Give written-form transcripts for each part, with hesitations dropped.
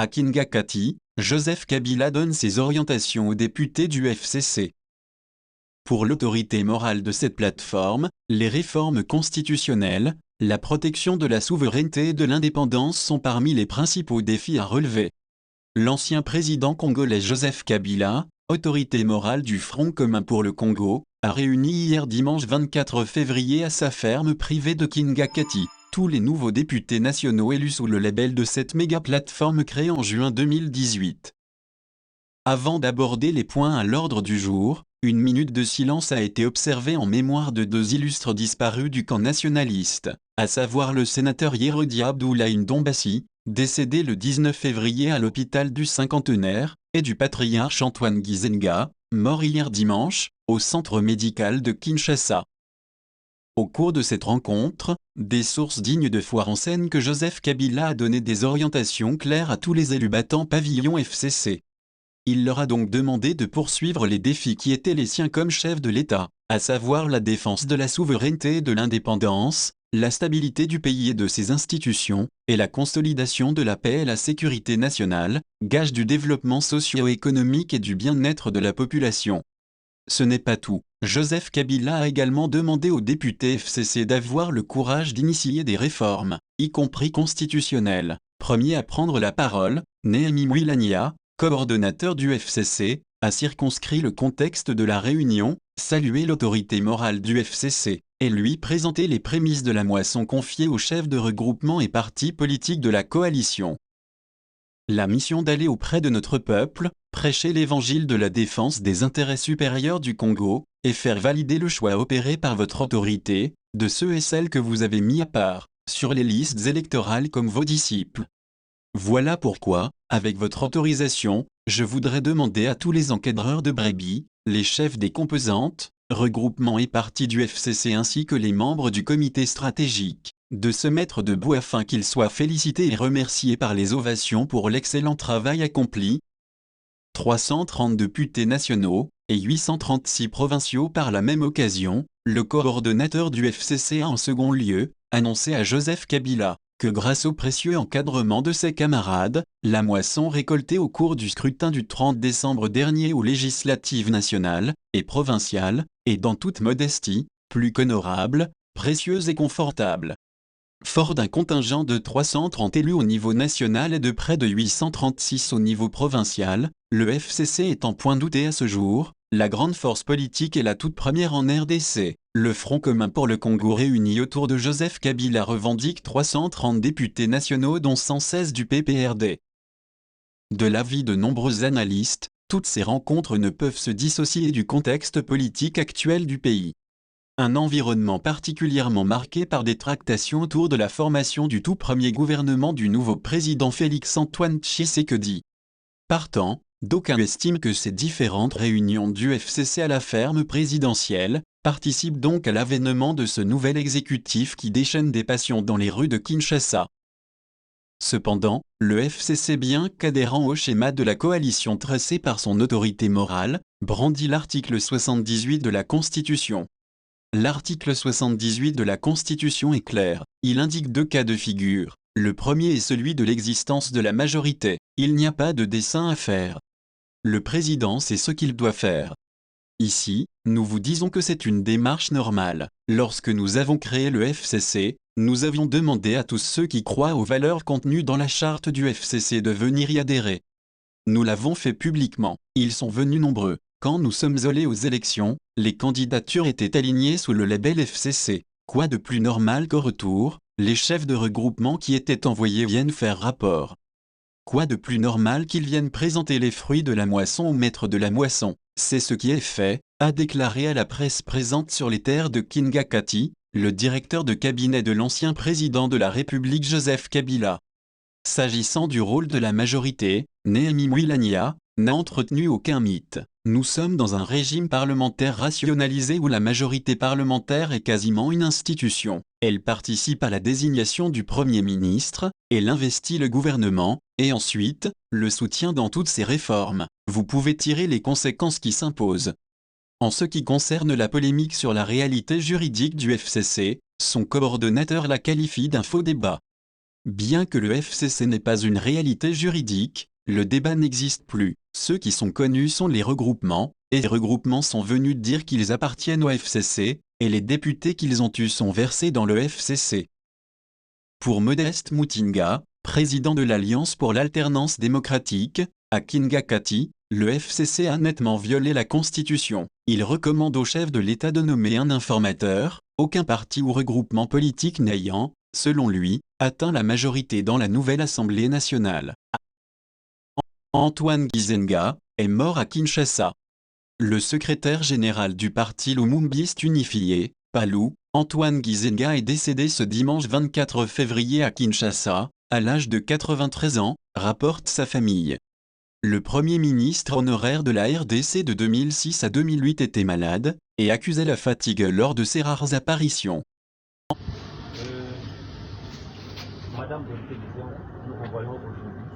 À Kingakati, Joseph Kabila donne ses orientations aux députés du FCC. Pour l'autorité morale de cette plateforme, les réformes constitutionnelles, la protection de la souveraineté et de l'indépendance sont parmi les principaux défis à relever. L'ancien président congolais Joseph Kabila, autorité morale du Front commun pour le Congo, a réuni hier dimanche 24 février à sa ferme privée de Kingakati tous les nouveaux députés nationaux élus sous le label de cette méga-plateforme créée en juin 2018. Avant d'aborder les points à l'ordre du jour, une minute de silence a été observée en mémoire de deux illustres disparus du camp nationaliste, à savoir le sénateur Yérodi Abdoulaye Ndombassi, décédé le 19 février à l'hôpital du Cinquantenaire, et du patriarche Antoine Gizenga, mort hier dimanche, au centre médical de Kinshasa. Au cours de cette rencontre, des sources dignes de foi renseignent que Joseph Kabila a donné des orientations claires à tous les élus battant pavillon FCC. Il leur a donc demandé de poursuivre les défis qui étaient les siens comme chef de l'État, à savoir la défense de la souveraineté et de l'indépendance, la stabilité du pays et de ses institutions, et la consolidation de la paix et la sécurité nationale, gage du développement socio-économique et du bien-être de la population. Ce n'est pas tout. Joseph Kabila a également demandé aux députés FCC d'avoir le courage d'initier des réformes, y compris constitutionnelles. Premier à prendre la parole, Néhémie Mouilania, coordonnateur du FCC, a circonscrit le contexte de la réunion, salué l'autorité morale du FCC, et lui présenté les prémices de la moisson confiée aux chefs de regroupement et partis politiques de la coalition. La mission d'aller auprès de notre peuple, prêcher l'évangile de la défense des intérêts supérieurs du Congo, et faire valider le choix opéré par votre autorité, de ceux et celles que vous avez mis à part, sur les listes électorales comme vos disciples. Voilà pourquoi, avec votre autorisation, je voudrais demander à tous les encadreurs de brebis, les chefs des composantes, regroupements et partis du FCC ainsi que les membres du comité stratégique, de se mettre debout afin qu'ils soient félicités et remerciés par les ovations pour l'excellent travail accompli. 330 députés nationaux et 836 provinciaux par la même occasion, le coordonnateur du FCC a en second lieu annoncé à Joseph Kabila que grâce au précieux encadrement de ses camarades, la moisson récoltée au cours du scrutin du 30 décembre dernier aux législatives nationales et provinciales, est dans toute modestie, plus qu'honorable, précieuse et confortable. Fort d'un contingent de 330 élus au niveau national et de près de 836 au niveau provincial, le FCC est en point douté à ce jour, la grande force politique est la toute première en RDC. Le Front commun pour le Congo réuni autour de Joseph Kabila revendique 330 députés nationaux dont 116 du PPRD. De l'avis de nombreux analystes, toutes ces rencontres ne peuvent se dissocier du contexte politique actuel du pays. Un environnement particulièrement marqué par des tractations autour de la formation du tout premier gouvernement du nouveau président Félix-Antoine Tshisekedi. Partant, d'aucuns estiment que ces différentes réunions du FCC à la ferme présidentielle participent donc à l'avènement de ce nouvel exécutif qui déchaîne des passions dans les rues de Kinshasa. Cependant, le FCC, bien qu'adhérant au schéma de la coalition tracé par son autorité morale, brandit l'article 78 de la Constitution. L'article 78 de la Constitution est clair, il indique deux cas de figure. Le premier est celui de l'existence de la majorité, il n'y a pas de dessein à faire. Le président sait ce qu'il doit faire. Ici, nous vous disons que c'est une démarche normale. Lorsque nous avons créé le FCC, nous avions demandé à tous ceux qui croient aux valeurs contenues dans la charte du FCC de venir y adhérer. Nous l'avons fait publiquement, ils sont venus nombreux. Quand nous sommes allés aux élections, les candidatures étaient alignées sous le label FCC. Quoi de plus normal qu'au retour, les chefs de regroupement qui étaient envoyés viennent faire rapport. Quoi de plus normal qu'ils viennent présenter les fruits de la moisson au maître de la moisson. C'est ce qui est fait, a déclaré à la presse présente sur les terres de Kingakati, le directeur de cabinet de l'ancien président de la République Joseph Kabila. S'agissant du rôle de la majorité, Néhémie Mouilania n'a entretenu aucun mythe. Nous sommes dans un régime parlementaire rationalisé où la majorité parlementaire est quasiment une institution. Elle participe à la désignation du Premier ministre, elle investit le gouvernement, et ensuite, le soutient dans toutes ses réformes. Vous pouvez tirer les conséquences qui s'imposent. En ce qui concerne la polémique sur la réalité juridique du FCC, son coordonnateur la qualifie d'un faux débat. Bien que le FCC n'est pas une réalité juridique, le débat n'existe plus. Ceux qui sont connus sont les regroupements, et les regroupements sont venus dire qu'ils appartiennent au FCC, et les députés qu'ils ont eus sont versés dans le FCC. Pour Modeste Mutinga, président de l'Alliance pour l'alternance démocratique, à Kingakati, le FCC a nettement violé la Constitution. Il recommande au chef de l'État de nommer un informateur, aucun parti ou regroupement politique n'ayant, selon lui, atteint la majorité dans la nouvelle Assemblée nationale. Antoine Gizenga est mort à Kinshasa. Le secrétaire général du parti Lumumbiste Unifié, PALU, Antoine Gizenga est décédé ce dimanche 24 février à Kinshasa, à l'âge de 93 ans, rapporte sa famille. Le premier ministre honoraire de la RDC de 2006 à 2008 était malade, et accusait la fatigue lors de ses rares apparitions. Madame le Président, nous envoyons aujourd'hui,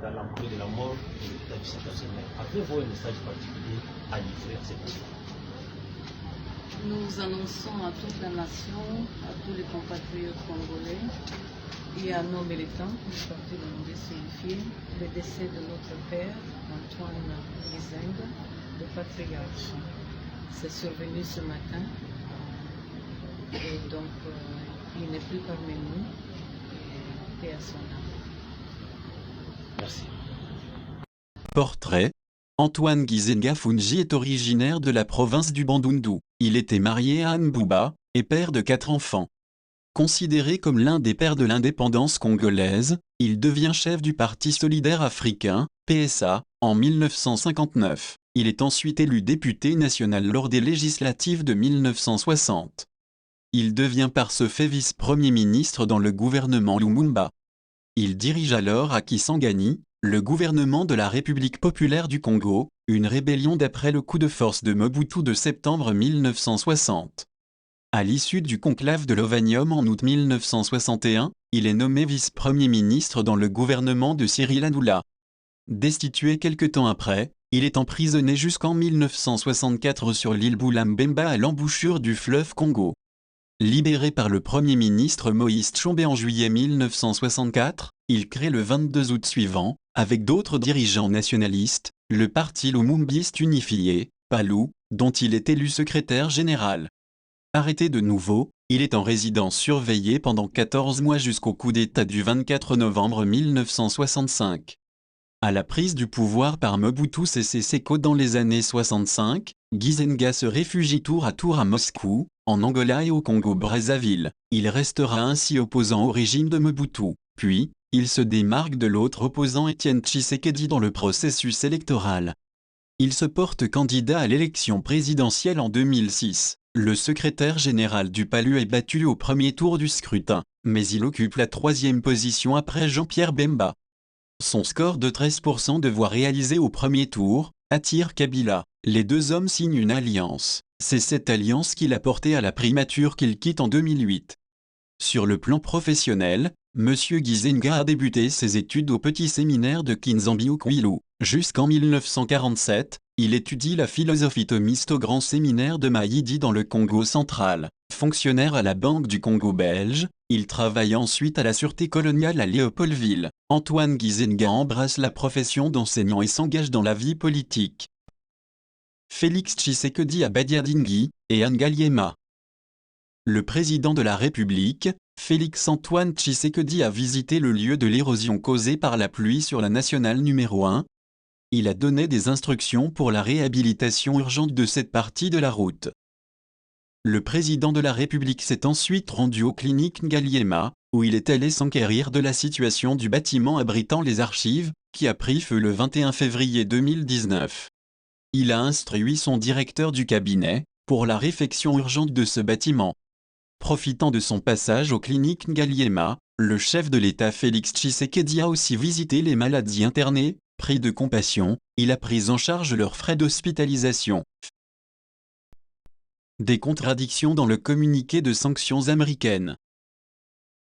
dans l'entrée de la mort de l'État du Saint-Personnel. Avez-vous un message particulier à livrer à cette nation? Nous annonçons à toute la nation, à tous les compatriotes congolais et à nos militants du Parti Lumumbiste Unifié, le décès de notre père, Antoine Gizenga, le patriarche. C'est survenu ce matin et donc il n'est plus parmi nous. Et à son âme. Merci. Portrait. Antoine Gizenga Fungi est originaire de la province du Bandundu. Il était marié à Anne Bouba, et père de 4 enfants. Considéré comme l'un des pères de l'indépendance congolaise, il devient chef du Parti solidaire africain, PSA, en 1959. Il est ensuite élu député national lors des législatives de 1960. Il devient par ce fait vice-premier ministre dans le gouvernement Lumumba. Il dirige alors à Kisangani, le gouvernement de la République populaire du Congo, une rébellion d'après le coup de force de Mobutu de septembre 1960. À l'issue du conclave de Lovanium en août 1961, il est nommé vice-premier ministre dans le gouvernement de Cyril Hanoula. Destitué quelque temps après, il est emprisonné jusqu'en 1964 sur l'île Boulambemba à l'embouchure du fleuve Congo. Libéré par le Premier ministre Moïse Tshombe en juillet 1964, il crée le 22 août suivant, avec d'autres dirigeants nationalistes, le parti Lumumbiste Unifié, PALU, dont il est élu secrétaire général. Arrêté de nouveau, il est en résidence surveillée pendant 14 mois jusqu'au coup d'État du 24 novembre 1965. À la prise du pouvoir par Mobutu Sese Seko dans les années 65, Gizenga se réfugie tour à tour à Moscou, en Angola et au Congo-Brazzaville. Il restera ainsi opposant au régime de Mobutu. Puis, il se démarque de l'autre opposant Étienne Tshisekedi dans le processus électoral. Il se porte candidat à l'élection présidentielle en 2006. Le secrétaire général du PALU est battu au premier tour du scrutin, mais il occupe la 3e position après Jean-Pierre Bemba. Son score de 13% de voix réalisées au premier tour attire Kabila. Les deux hommes signent une alliance. C'est cette alliance qui l'a porté à la primature qu'il quitte en 2008. Sur le plan professionnel, M. Gizenga a débuté ses études au petit séminaire de Kinzambi au Kwilu. Jusqu'en 1947, il étudie la philosophie thomiste au grand séminaire de Maïdi dans le Congo central. Fonctionnaire à la Banque du Congo belge, il travaille ensuite à la Sûreté coloniale à Léopoldville. Antoine Gizenga embrasse la profession d'enseignant et s'engage dans la vie politique. Félix Tshisekedi à Badiadingi et Ngaliema. Le président de la République, Félix-Antoine Tshisekedi a visité le lieu de l'érosion causée par la pluie sur la nationale numéro 1. Il a donné des instructions pour la réhabilitation urgente de cette partie de la route. Le président de la République s'est ensuite rendu aux cliniques Ngaliema, où il est allé s'enquérir de la situation du bâtiment abritant les archives, qui a pris feu le 21 février 2019. Il a instruit son directeur du cabinet pour la réfection urgente de ce bâtiment. Profitant de son passage aux cliniques Ngaliema, le chef de l'État Félix Tshisekedi a aussi visité les maladies internées. Pris de compassion, il a pris en charge leurs frais d'hospitalisation. Des contradictions dans le communiqué de sanctions américaines.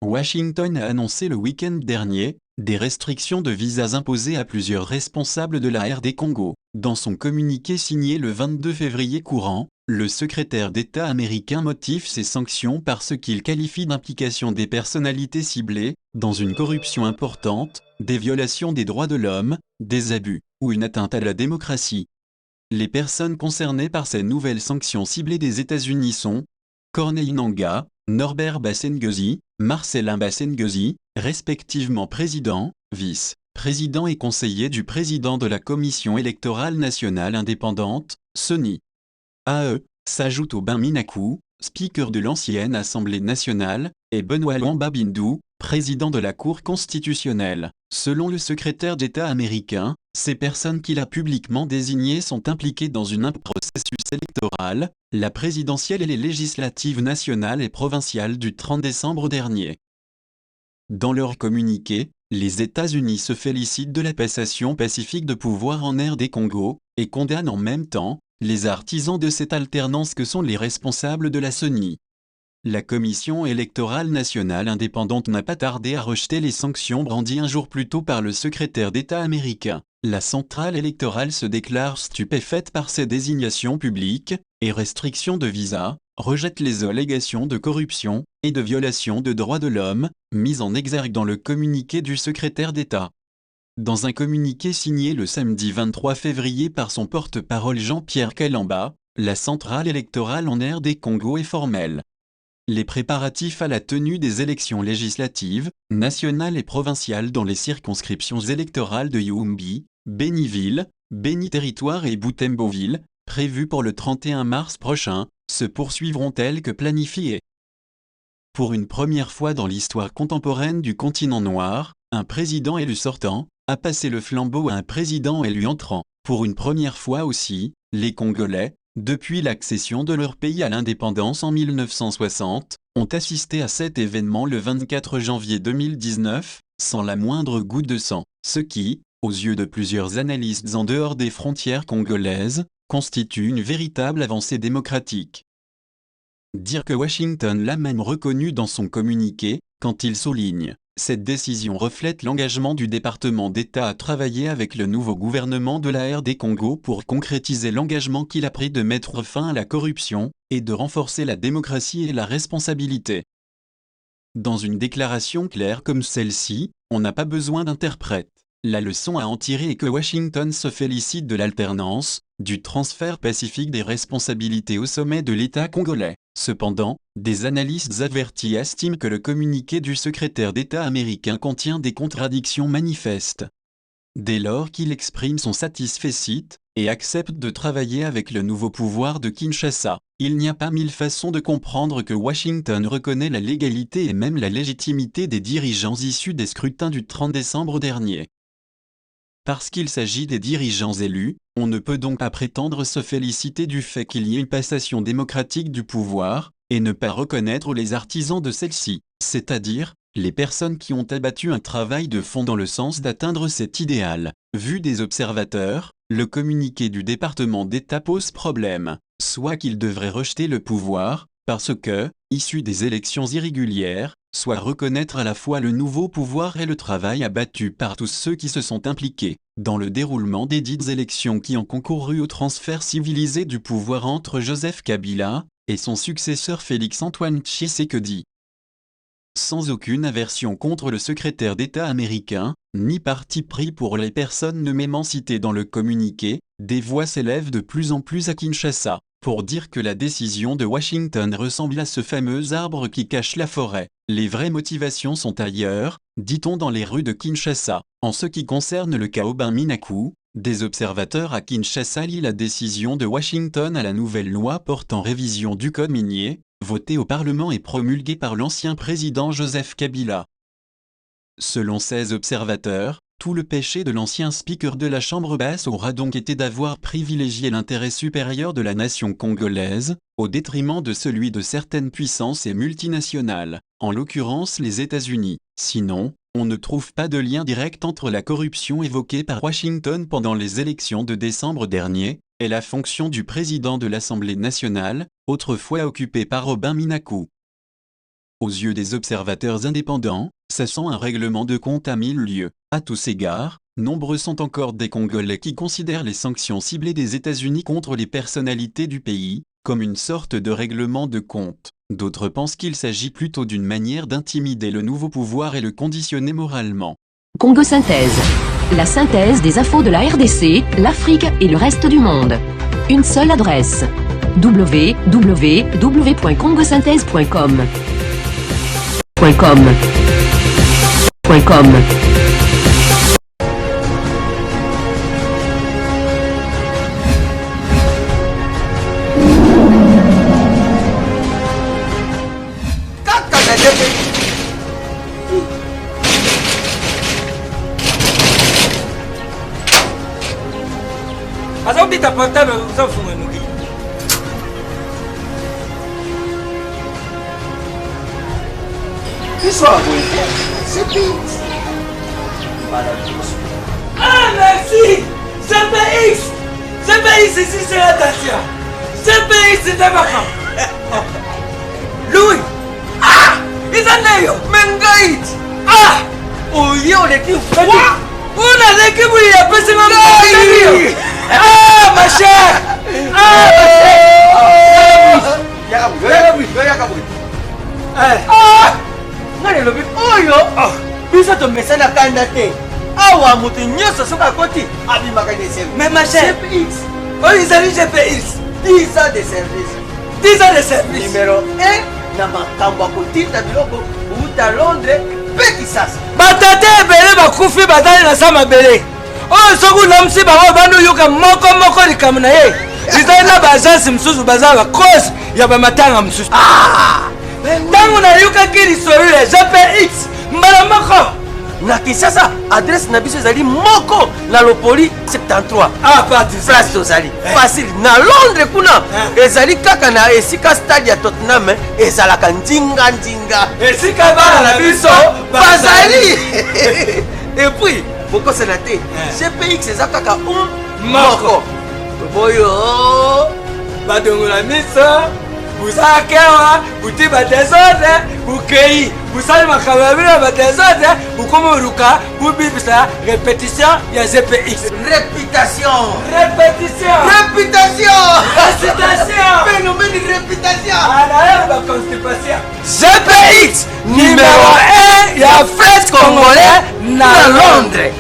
Washington a annoncé le week-end dernier des restrictions de visas imposées à plusieurs responsables de la RD Congo. Dans son communiqué signé le 22 février courant, le secrétaire d'État américain motive ces sanctions par ce qu'il qualifie d'implication des personnalités ciblées dans une corruption importante, des violations des droits de l'homme, des abus ou une atteinte à la démocratie. Les personnes concernées par ces nouvelles sanctions ciblées des États-Unis sont Corneille Nangaa, Norbert Bassengezi, Marcellin Bassengezi, respectivement président, vice-président et conseiller du président de la Commission électorale nationale indépendante, CENI. À eux, s'ajoute Aubin Minaku, speaker de l'ancienne Assemblée nationale, et Benoît Lwamba-Bindu, président de la Cour constitutionnelle. Selon le secrétaire d'État américain, ces personnes qu'il a publiquement désignées sont impliquées dans un processus électoral, la présidentielle et les législatives nationales et provinciales du 30 décembre dernier. Dans leur communiqué, les États-Unis se félicitent de la passation pacifique de pouvoir en RD Congo, et condamnent en même temps les artisans de cette alternance que sont les responsables de la CENI. La Commission électorale nationale indépendante n'a pas tardé à rejeter les sanctions brandies un jour plus tôt par le secrétaire d'État américain. La centrale électorale se déclare stupéfaite par ces désignations publiques et restrictions de visa, rejette les allégations de corruption et de violation de droits de l'homme, mises en exergue dans le communiqué du secrétaire d'État. Dans un communiqué signé le samedi 23 février par son porte-parole Jean-Pierre Kalamba, la centrale électorale en RD Congo est formelle. Les préparatifs à la tenue des élections législatives, nationales et provinciales dans les circonscriptions électorales de Youmbi, Béniville, Béni-Territoire et Boutembo-Ville, prévues pour le 31 mars prochain, se poursuivront telles que planifiées. Pour une première fois dans l'histoire contemporaine du continent noir, un président élu sortant a passé le flambeau à un président élu entrant. Pour une première fois aussi, les Congolais, depuis l'accession de leur pays à l'indépendance en 1960, ont assisté à cet événement le 24 janvier 2019, sans la moindre goutte de sang, ce qui, aux yeux de plusieurs analystes en dehors des frontières congolaises, constitue une véritable avancée démocratique. Dire que Washington l'a même reconnu dans son communiqué, quand il souligne « Cette décision reflète l'engagement du département d'État à travailler avec le nouveau gouvernement de la RD Congo pour concrétiser l'engagement qu'il a pris de mettre fin à la corruption et de renforcer la démocratie et la responsabilité. » Dans une déclaration claire comme celle-ci, on n'a pas besoin d'interprète. La leçon à en tirer est que Washington se félicite de l'alternance, du transfert pacifique des responsabilités au sommet de l'État congolais. Cependant, des analystes avertis estiment que le communiqué du secrétaire d'État américain contient des contradictions manifestes. Dès lors qu'il exprime son satisfecit et accepte de travailler avec le nouveau pouvoir de Kinshasa, il n'y a pas mille façons de comprendre que Washington reconnaît la légalité et même la légitimité des dirigeants issus des scrutins du 30 décembre dernier. Parce qu'il s'agit des dirigeants élus, on ne peut donc pas prétendre se féliciter du fait qu'il y ait une passation démocratique du pouvoir, et ne pas reconnaître les artisans de celle-ci, c'est-à-dire les personnes qui ont abattu un travail de fond dans le sens d'atteindre cet idéal. Vu des observateurs, le communiqué du département d'État pose problème, soit qu'il devrait rejeter le pouvoir, parce que, issu des élections irrégulières, soit reconnaître à la fois le nouveau pouvoir et le travail abattu par tous ceux qui se sont impliqués dans le déroulement des dites élections qui ont concouru au transfert civilisé du pouvoir entre Joseph Kabila et son successeur Félix-Antoine Tshisekedi. Sans aucune aversion contre le secrétaire d'État américain, ni parti pris pour les personnes nommément citées dans le communiqué, des voix s'élèvent de plus en plus à Kinshasa pour dire que la décision de Washington ressemble à ce fameux arbre qui cache la forêt. Les vraies motivations sont ailleurs, dit-on dans les rues de Kinshasa. En ce qui concerne le cas Aubin Minaku, des observateurs à Kinshasa lient la décision de Washington à la nouvelle loi portant révision du code minier, votée au Parlement et promulguée par l'ancien président Joseph Kabila. Selon ces observateurs, tout le péché de l'ancien speaker de la Chambre basse aura donc été d'avoir privilégié l'intérêt supérieur de la nation congolaise, au détriment de celui de certaines puissances et multinationales, en l'occurrence les États-Unis. Sinon, on ne trouve pas de lien direct entre la corruption évoquée par Washington pendant les élections de décembre dernier, et la fonction du président de l'Assemblée nationale, autrefois occupée par Aubin Minaku. Aux yeux des observateurs indépendants, ça sent un règlement de compte à 1000 lieues. À tous égards, nombreux sont encore des Congolais qui considèrent les sanctions ciblées des États-Unis contre les personnalités du pays comme une sorte de règlement de compte. D'autres pensent qu'il s'agit plutôt d'une manière d'intimider le nouveau pouvoir et le conditionner moralement. Congo Synthèse. La synthèse des infos de la RDC, l'Afrique et le reste du monde. Une seule adresse. www.congosynthèse.com. Azobita portable uzafunga nuki. Isso é c'est vite. Ah merci! CPX! CPX ici c'est la Dacia! CPX c'est Tabaka! Louis! Ah! Isaneyo! Mengait. Ah! Oyo l'équipe. Quoi? On a l'équipe où il y a pas ce moment! Ah ma chère! Ah ma chère! Ah! Ngale lobi oyo. Biso to mesana kanda te. Awa mutu nyoso soka koti abimaka de service. Mais ma chère! CPX. Oh ils allaient GPX! 10 ans de service. 10 ans de service! Numéro 1 na makambo kotinda biloko uta Londres pe Kisasa. Batate ebele bakufi batali na sa mabele oyo soki olamusi bango bandi oyoka moko likambo na ye ezali na baagence mosusu baza bakosi ya bamatanga mosusu ntango nayokaki lisolo ya GPX mbala moko Na Kisasa adresse na biso ezali moko na Lopoli 73. Place tozali facile na Londres kuna ezali kaka na esika stade ya Tottenham ezalaka ndinga esika bana na biso bazali et puis bokosana te GPX eza kaka moko boyo badongola miso buzalaki awa buti badesordre bukei busali makambo ya bino badesordre bukoma oluka bubibisa répétition ya GPX. Réputation. Phénomène de réputation. GPX numéro 1 ya fête congolais na Londres.